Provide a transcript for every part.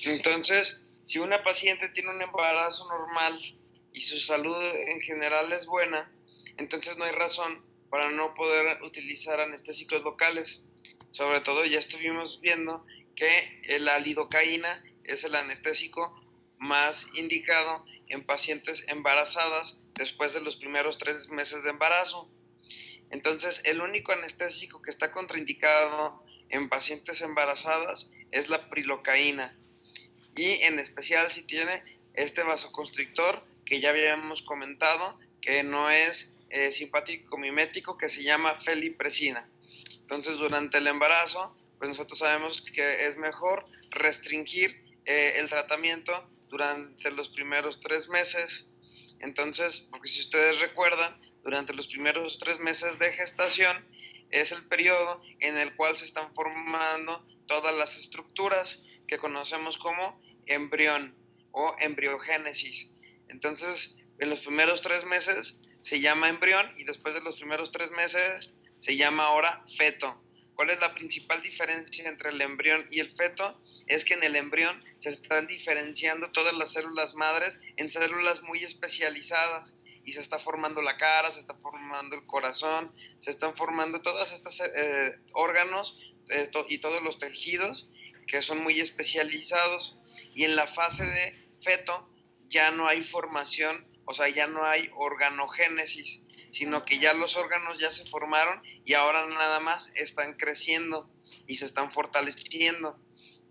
Entonces, si una paciente tiene un embarazo normal y su salud en general es buena, entonces no hay razón para no poder utilizar anestésicos locales. Sobre todo ya estuvimos viendo que la lidocaína es el anestésico más indicado en pacientes embarazadas después de los primeros 3 meses de embarazo. Entonces, el único anestésico que está contraindicado en pacientes embarazadas es la prilocaína, y en especial si tiene este vasoconstrictor que ya habíamos comentado, que no es simpático mimético, que se llama felipresina. Entonces, durante el embarazo, pues nosotros sabemos que es mejor restringir el tratamiento durante los primeros 3 meses. Entonces, porque si ustedes recuerdan, durante los primeros 3 meses de gestación es el periodo en el cual se están formando todas las estructuras que conocemos como embrión o embriogénesis. Entonces, en los primeros 3 meses se llama embrión y después de los primeros 3 meses se llama ahora feto. ¿Cuál es la principal diferencia entre el embrión y el feto? Es que en el embrión se están diferenciando todas las células madres en células muy especializadas y se está formando la cara, se está formando el corazón, se están formando todos estos órganos y todos los tejidos que son muy especializados. Y en la fase de feto ya no hay formación, o sea, ya no hay organogénesis, sino que ya los órganos ya se formaron y ahora nada más están creciendo y se están fortaleciendo.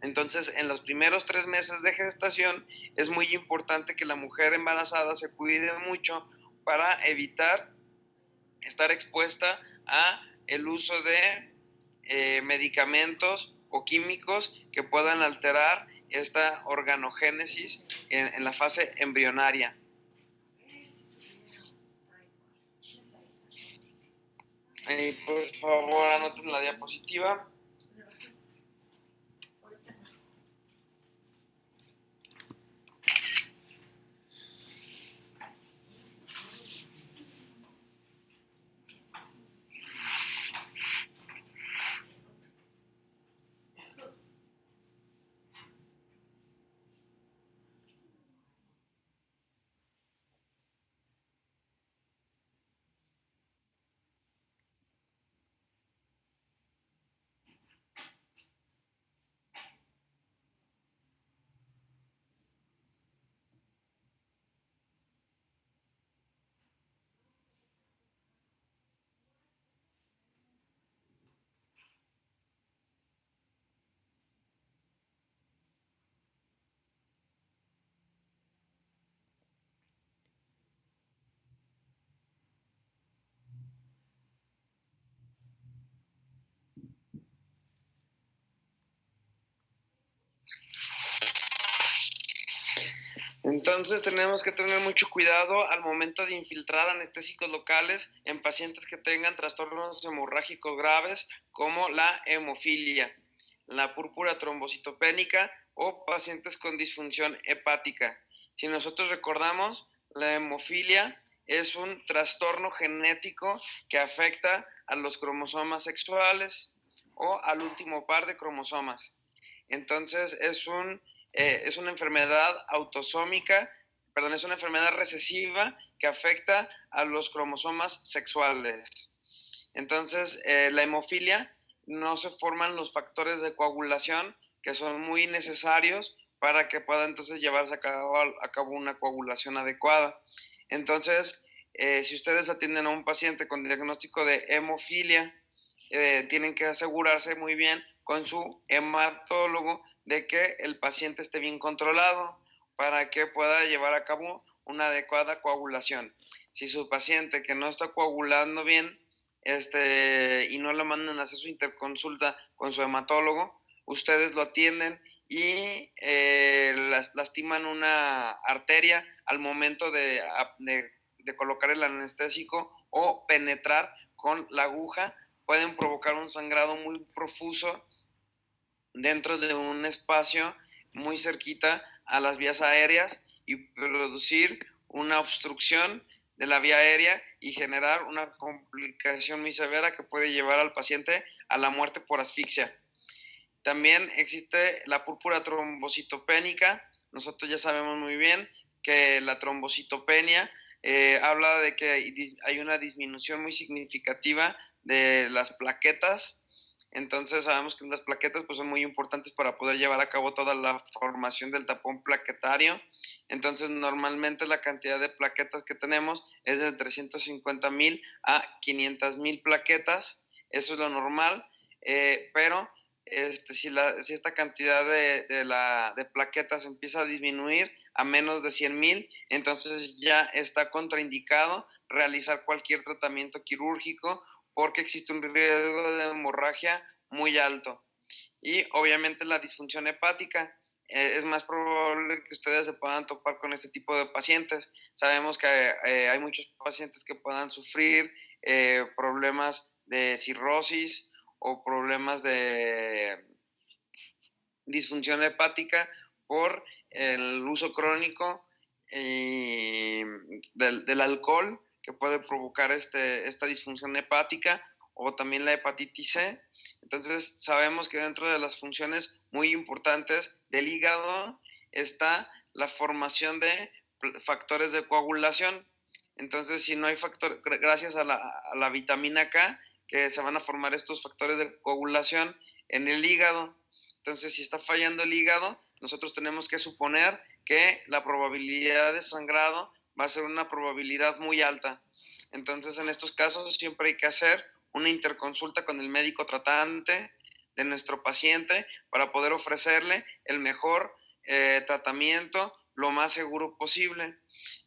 Entonces, en los primeros 3 meses de gestación es muy importante que la mujer embarazada se cuide mucho para evitar estar expuesta a el uso de medicamentos o químicos que puedan alterar esta organogénesis en la fase embrionaria. Por favor, anoten la diapositiva. Entonces tenemos que tener mucho cuidado al momento de infiltrar anestésicos locales en pacientes que tengan trastornos hemorrágicos graves como la hemofilia, la púrpura trombocitopénica o pacientes con disfunción hepática. Si nosotros recordamos, la hemofilia es un trastorno genético que afecta a los cromosomas sexuales o al último par de cromosomas. Entonces es una enfermedad autosómica, perdón, es una enfermedad recesiva que afecta a los cromosomas sexuales. Entonces, la hemofilia no se forman los factores de coagulación que son muy necesarios para que pueda entonces llevarse a cabo una coagulación adecuada. Entonces, si ustedes atienden a un paciente con diagnóstico de hemofilia, tienen que asegurarse muy bien con su hematólogo de que el paciente esté bien controlado para que pueda llevar a cabo una adecuada coagulación. Si su paciente que no está coagulando bien y no le mandan a hacer su interconsulta con su hematólogo, ustedes lo atienden y lastiman una arteria al momento de colocar el anestésico o penetrar con la aguja, pueden provocar un sangrado muy profuso dentro de un espacio muy cerquita a las vías aéreas y producir una obstrucción de la vía aérea y generar una complicación muy severa que puede llevar al paciente a la muerte por asfixia. También existe la púrpura trombocitopénica. Nosotros ya sabemos muy bien que la trombocitopenia habla de que hay una disminución muy significativa de las plaquetas. Entonces sabemos que las plaquetas pues, son muy importantes para poder llevar a cabo toda la formación del tapón plaquetario. Entonces normalmente la cantidad de plaquetas que tenemos es de 350,000 a 500,000 plaquetas. Eso es lo normal, pero si esta cantidad de plaquetas empieza a disminuir a menos de 100,000, entonces ya está contraindicado realizar cualquier tratamiento quirúrgico porque existe un riesgo de hemorragia muy alto. Y obviamente la disfunción hepática. Es más probable que ustedes se puedan topar con este tipo de pacientes. Sabemos que hay muchos pacientes que puedan sufrir problemas de cirrosis o problemas de disfunción hepática por el uso crónico del alcohol que puede provocar esta disfunción hepática o también la hepatitis C. Entonces sabemos que dentro de las funciones muy importantes del hígado está la formación de factores de coagulación. Entonces si no hay factor, gracias a la vitamina K, que se van a formar estos factores de coagulación en el hígado. Entonces, si está fallando el hígado, nosotros tenemos que suponer que la probabilidad de sangrado va a ser una probabilidad muy alta. Entonces, en estos casos siempre hay que hacer una interconsulta con el médico tratante de nuestro paciente para poder ofrecerle el mejor tratamiento lo más seguro posible.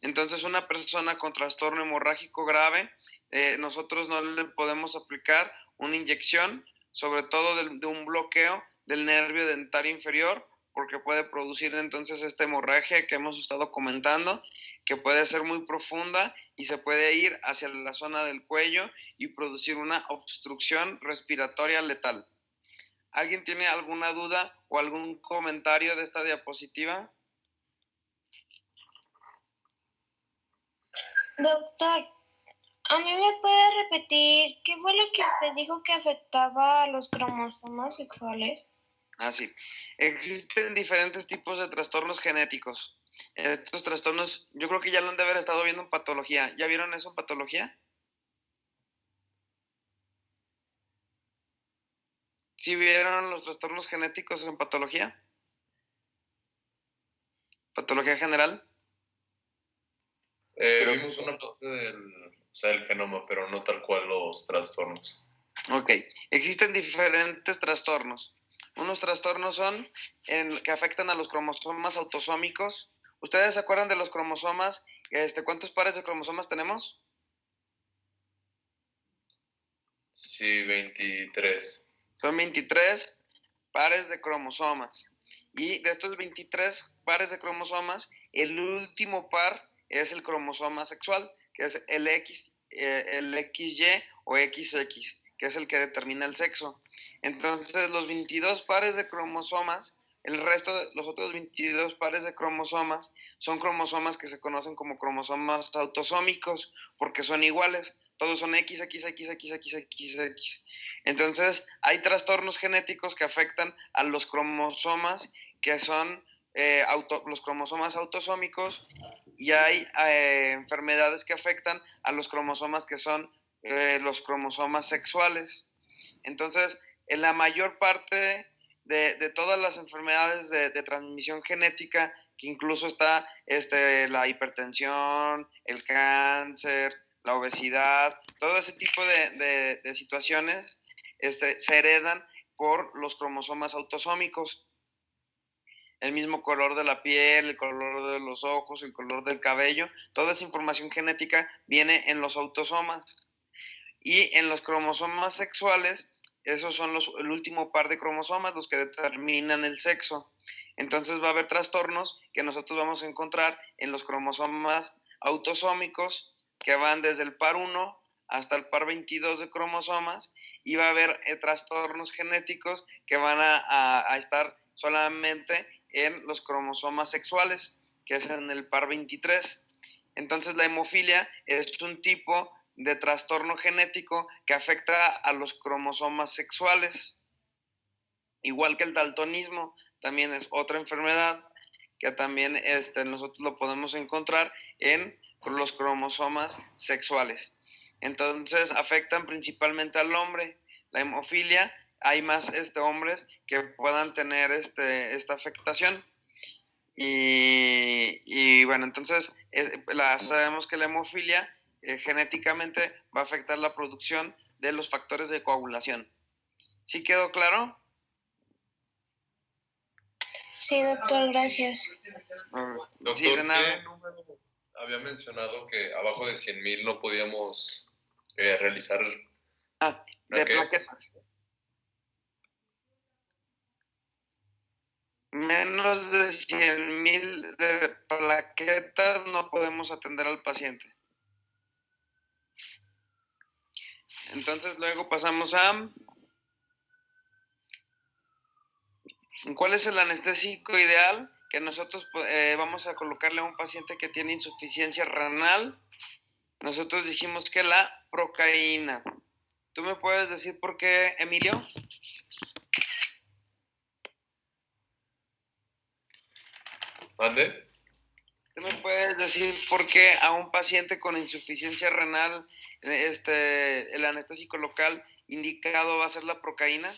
Entonces, una persona con trastorno hemorrágico grave, nosotros no le podemos aplicar una inyección, sobre todo de un bloqueo del nervio dentario inferior, porque puede producir entonces esta hemorragia que hemos estado comentando, que puede ser muy profunda y se puede ir hacia la zona del cuello y producir una obstrucción respiratoria letal. ¿Alguien tiene alguna duda o algún comentario de esta diapositiva? Doctor, ¿a mí me puede repetir qué fue lo que usted dijo que afectaba a los cromosomas sexuales? Sí. Existen diferentes tipos de trastornos genéticos. Estos trastornos, yo creo que ya lo han de haber estado viendo en patología. ¿Ya vieron eso en patología? ¿Sí vieron los trastornos genéticos en patología? ¿Patología general? Vimos una parte del genoma, pero no tal cual los trastornos. Ok, existen diferentes trastornos. Unos trastornos son que afectan a los cromosomas autosómicos. ¿Ustedes se acuerdan de los cromosomas? ¿Cuántos pares de cromosomas tenemos? Sí, 23. Son 23 pares de cromosomas. Y de estos 23 pares de cromosomas, el último par es el cromosoma sexual, que es el XY o XX, que es el que determina el sexo. Entonces, los 22 pares de cromosomas, el resto de los otros 22 pares de cromosomas son cromosomas que se conocen como cromosomas autosómicos, porque son iguales. Todos son XXXXXXX. Entonces, hay trastornos genéticos que afectan a los cromosomas que son los cromosomas autosómicos y hay enfermedades que afectan a los cromosomas que son los cromosomas sexuales. Entonces, en la mayor parte de todas las enfermedades de transmisión genética, que incluso está la hipertensión, el cáncer, la obesidad, todo ese tipo de situaciones se heredan por los cromosomas autosómicos. El mismo color de la piel, el color de los ojos, el color del cabello, toda esa información genética viene en los autosomas. Y en los cromosomas sexuales, esos son el último par de cromosomas los que determinan el sexo. Entonces va a haber trastornos que nosotros vamos a encontrar en los cromosomas autosómicos que van desde el par 1 hasta el par 22 de cromosomas y va a haber trastornos genéticos que van a estar solamente en los cromosomas sexuales, que es en el par 23. Entonces la hemofilia es un tipo de trastorno genético que afecta a los cromosomas sexuales. Igual que el daltonismo, también es otra enfermedad que también nosotros lo podemos encontrar en los cromosomas sexuales. Entonces afectan principalmente al hombre. La hemofilia, hay más hombres que puedan tener esta afectación. Y bueno, entonces sabemos que la hemofilia genéticamente va a afectar la producción de los factores de coagulación. ¿Sí quedó claro? Sí, doctor, gracias. Doctor, Sí, de nada. ¿qué número había mencionado que abajo de 100,000 no podíamos realizar de plaquetas? Menos de 100,000 de plaquetas no podemos atender al paciente. Entonces luego pasamos a ¿cuál es el anestésico ideal que nosotros vamos a colocarle a un paciente que tiene insuficiencia renal? Nosotros dijimos que la procaína. ¿Tú me puedes decir por qué, Emilio? ¿Mande? ¿Tú me puedes decir por qué a un paciente con insuficiencia renal el anestésico local indicado va a ser la procaína?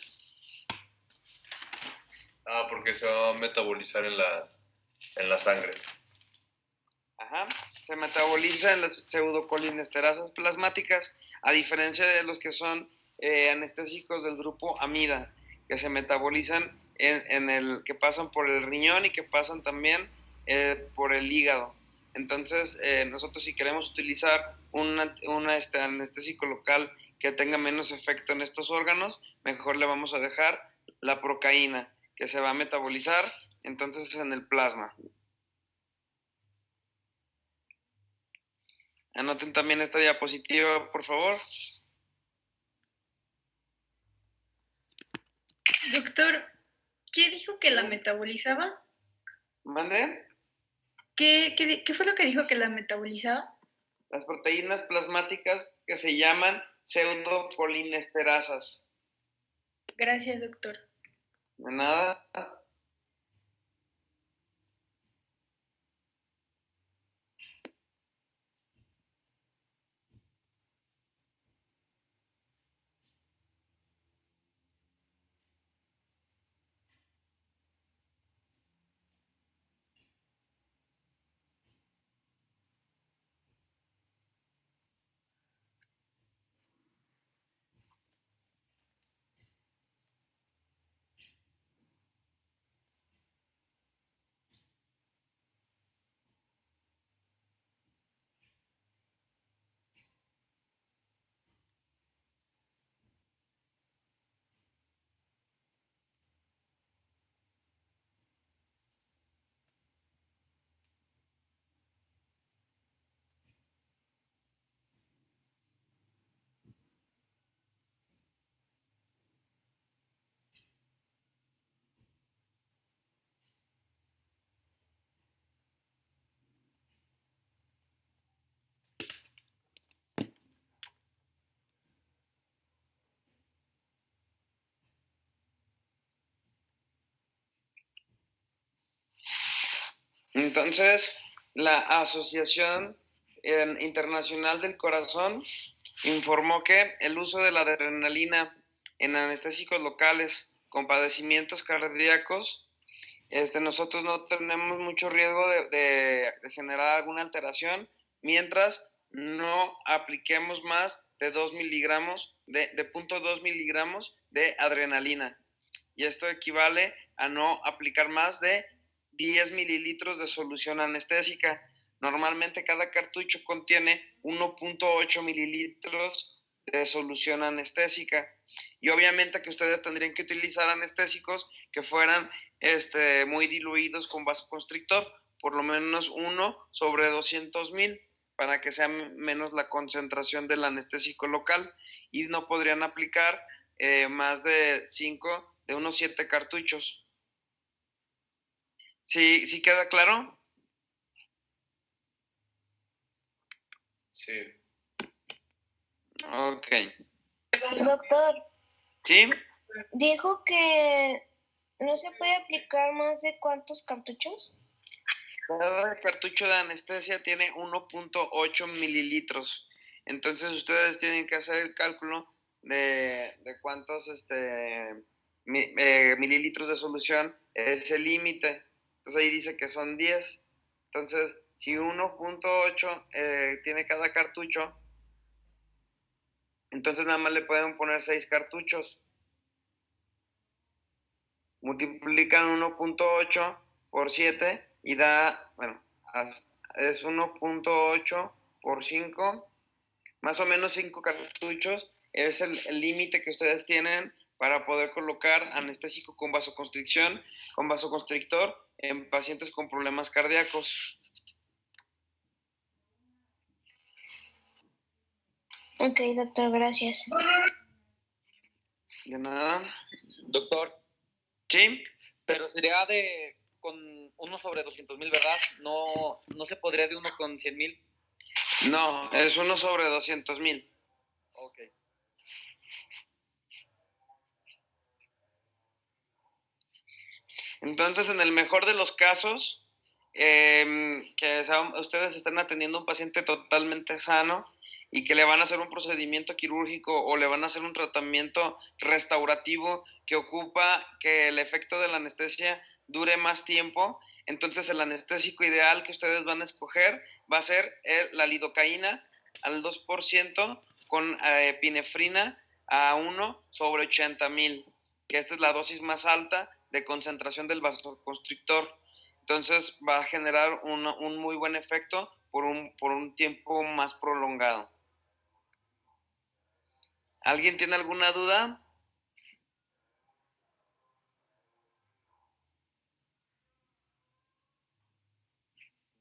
Porque se va a metabolizar en la sangre. Ajá. Se metaboliza en las pseudocolinesterasas plasmáticas, a diferencia de los que son anestésicos del grupo amida, que se metabolizan que pasan por el riñón y que pasan también por el hígado. Entonces, nosotros si queremos utilizar un anestésico local que tenga menos efecto en estos órganos, mejor le vamos a dejar la procaína, que se va a metabolizar entonces en el plasma. Anoten también esta diapositiva, por favor. Doctor, ¿qué dijo que la metabolizaba? ¿Mande? ¿Qué fue lo que dijo que la metabolizaba? Las proteínas plasmáticas que se llaman pseudocolinesterasas. Gracias, doctor. De nada. Entonces, la Asociación Internacional del Corazón informó que el uso de la adrenalina en anestésicos locales con padecimientos cardíacos, nosotros no tenemos mucho riesgo de generar alguna alteración mientras no apliquemos más de 2 miligramos, de 0.2 miligramos de adrenalina. Y esto equivale a no aplicar más de 10 mililitros de solución anestésica. Normalmente cada cartucho contiene 1.8 mililitros de solución anestésica. Y obviamente que ustedes tendrían que utilizar anestésicos que fueran muy diluidos con vasoconstrictor, por lo menos 1 sobre 200,000, para que sea menos la concentración del anestésico local, y no podrían aplicar más de 5, de unos 7 cartuchos. ¿Sí queda claro? Sí. Ok. Doctor, ¿Sí? dijo que ¿No se puede aplicar más de cuántos cartuchos? Cada cartucho de anestesia tiene 1.8 mililitros. Entonces ustedes tienen que hacer el cálculo de cuántos mililitros de solución es el límite. Entonces ahí dice que son 10. Entonces, si 1.8 tiene cada cartucho, entonces nada más le pueden poner 6 cartuchos. Multiplican 1.8 por 7 y da, bueno, es 1.8 por 5, más o menos 5 cartuchos. Es el límite que ustedes tienen para poder colocar anestésico con vasoconstricción, con vasoconstrictor en pacientes con problemas cardíacos. Ok, doctor, gracias. De nada. Doctor, ¿Sí? pero sería con 1 sobre 200,000, ¿verdad? No se podría de 1 con 100,000. No, es 1 sobre 200,000. Ok. Entonces, en el mejor de los casos, ustedes están atendiendo a un paciente totalmente sano y que le van a hacer un procedimiento quirúrgico o le van a hacer un tratamiento restaurativo que ocupa que el efecto de la anestesia dure más tiempo. Entonces, el anestésico ideal que ustedes van a escoger va a ser la lidocaína al 2% con epinefrina a 1 sobre 80,000, que esta es la dosis más alta de concentración del vasoconstrictor. Entonces va a generar un muy buen efecto por un tiempo más prolongado. ¿Alguien tiene alguna duda?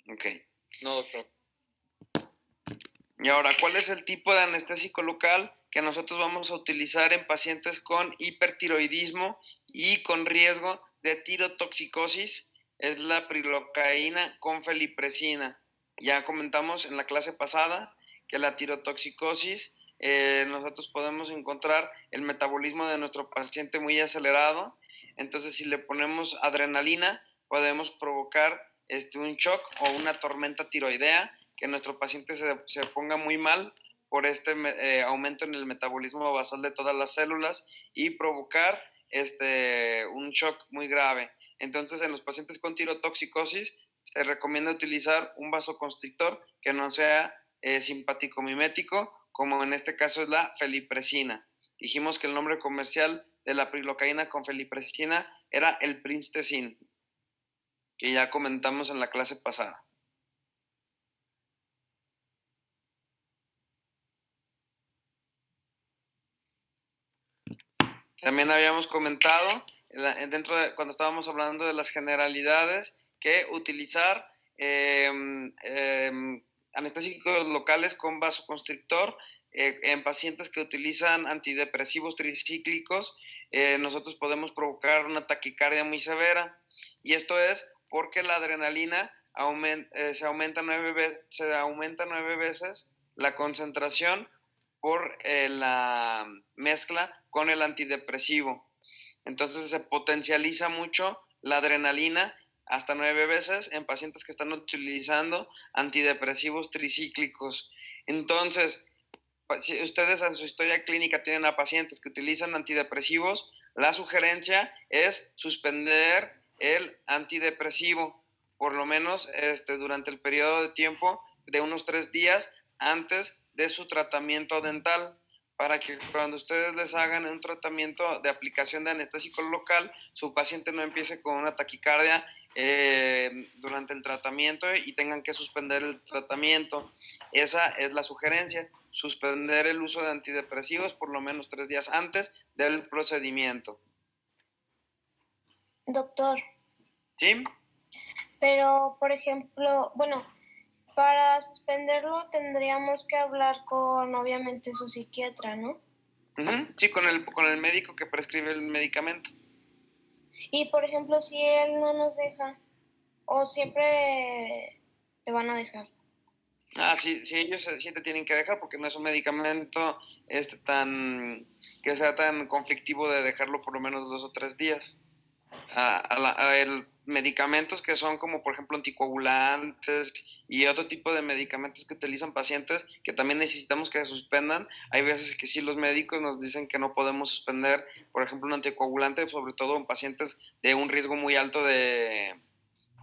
Ok. No, doctor. Y ahora, ¿cuál es el tipo de anestésico local que nosotros vamos a utilizar en pacientes con hipertiroidismo y con riesgo de tirotoxicosis? Es la prilocaína con feliprecina. Ya comentamos en la clase pasada que la tirotoxicosis, nosotros podemos encontrar el metabolismo de nuestro paciente muy acelerado. Entonces, si le ponemos adrenalina, podemos provocar un shock o una tormenta tiroidea, que nuestro paciente se ponga muy mal por aumento en el metabolismo basal de todas las células y provocar un shock muy grave. Entonces, en los pacientes con tirotoxicosis se recomienda utilizar un vasoconstrictor que no sea simpático mimético, como en este caso es la feliprecina. Dijimos que el nombre comercial de la prilocaína con feliprecina era el Pristezin, que ya comentamos en la clase pasada. También habíamos comentado, cuando estábamos hablando de las generalidades, que utilizar anestésicos locales con vasoconstrictor en pacientes que utilizan antidepresivos tricíclicos, nosotros podemos provocar una taquicardia muy severa. Y esto es porque la adrenalina se aumenta 9 veces la concentración por la mezcla con el antidepresivo. Entonces se potencializa mucho la adrenalina hasta 9 veces en pacientes que están utilizando antidepresivos tricíclicos. Entonces, si ustedes en su historia clínica tienen a pacientes que utilizan antidepresivos, la sugerencia es suspender el antidepresivo, por lo menos durante el periodo de tiempo de unos 3 días antes de su tratamiento dental, para que cuando ustedes les hagan un tratamiento de aplicación de anestésico local, su paciente no empiece con una taquicardia durante el tratamiento y tengan que suspender el tratamiento. Esa es la sugerencia, suspender el uso de antidepresivos por lo menos 3 días antes del procedimiento. Doctor, ¿Sí? pero por ejemplo, bueno, para suspenderlo tendríamos que hablar con, obviamente, su psiquiatra, ¿no? Sí, con el médico que prescribe el medicamento. Y por ejemplo, si él no nos deja, o siempre te van a dejar. Sí, ellos sí te tienen que dejar porque no es un medicamento que sea tan conflictivo de dejarlo por lo menos 2 o 3 días. medicamentos que son como por ejemplo anticoagulantes y otro tipo de medicamentos que utilizan pacientes que también necesitamos que suspendan. Hay veces que sí los médicos nos dicen que no podemos suspender, por ejemplo, un anticoagulante, sobre todo en pacientes de un riesgo muy alto de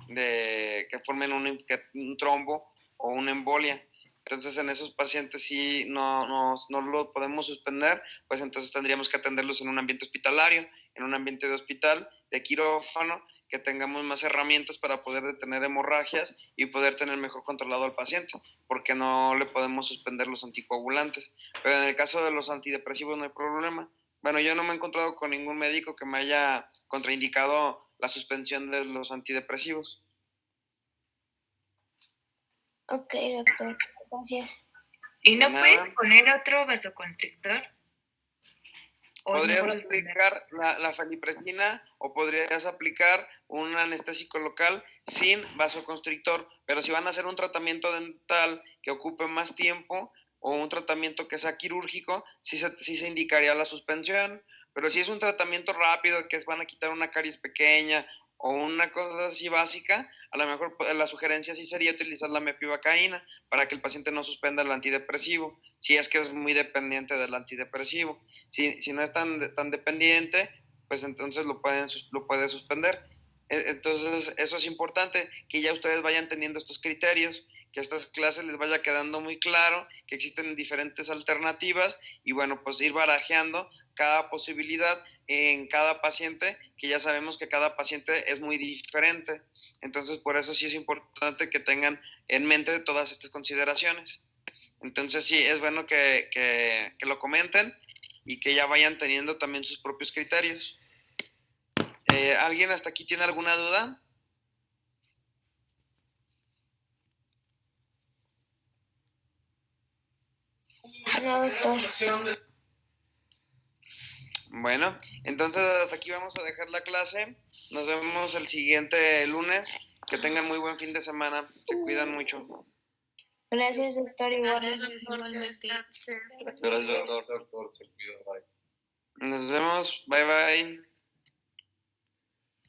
que formen un trombo o una embolia. Entonces, en esos pacientes sí no lo podemos suspender, pues entonces tendríamos que atenderlos en un ambiente hospitalario, en un ambiente de hospital, de quirófano, que tengamos más herramientas para poder detener hemorragias y poder tener mejor controlado al paciente, porque no le podemos suspender los anticoagulantes. Pero en el caso de los antidepresivos no hay problema. Bueno, yo no me he encontrado con ningún médico que me haya contraindicado la suspensión de los antidepresivos. Ok, doctor. Gracias. ¿Y no De puedes nada. poner otro vasoconstrictor? ¿O es Podrías mejor suspender? aplicar la fenipresina o podrías aplicar un anestésico local sin vasoconstrictor, pero si van a hacer un tratamiento dental que ocupe más tiempo o un tratamiento que sea quirúrgico, sí se indicaría la suspensión. Pero si es un tratamiento rápido, que van a quitar una caries pequeña o una cosa así básica, a lo mejor la sugerencia sí sería utilizar la mepivacaína para que el paciente no suspenda el antidepresivo, si es que es muy dependiente del antidepresivo. Si no es tan dependiente, pues entonces lo puede suspender. Entonces, eso es importante, que ya ustedes vayan teniendo estos criterios, que a estas clases les vaya quedando muy claro que existen diferentes alternativas y bueno, pues ir barajeando cada posibilidad en cada paciente, que ya sabemos que cada paciente es muy diferente. Entonces, por eso sí es importante que tengan en mente todas estas consideraciones. Entonces, sí, es bueno que lo comenten y que ya vayan teniendo también sus propios criterios. ¿Alguien hasta aquí tiene alguna duda? No, doctor. Bueno, entonces hasta aquí vamos a dejar la clase. Nos vemos el siguiente lunes. Que tengan muy buen fin de semana. Se cuidan mucho. Gracias, doctor. Igual. Gracias, doctor. Se cuida, bye. Nos vemos. Bye bye.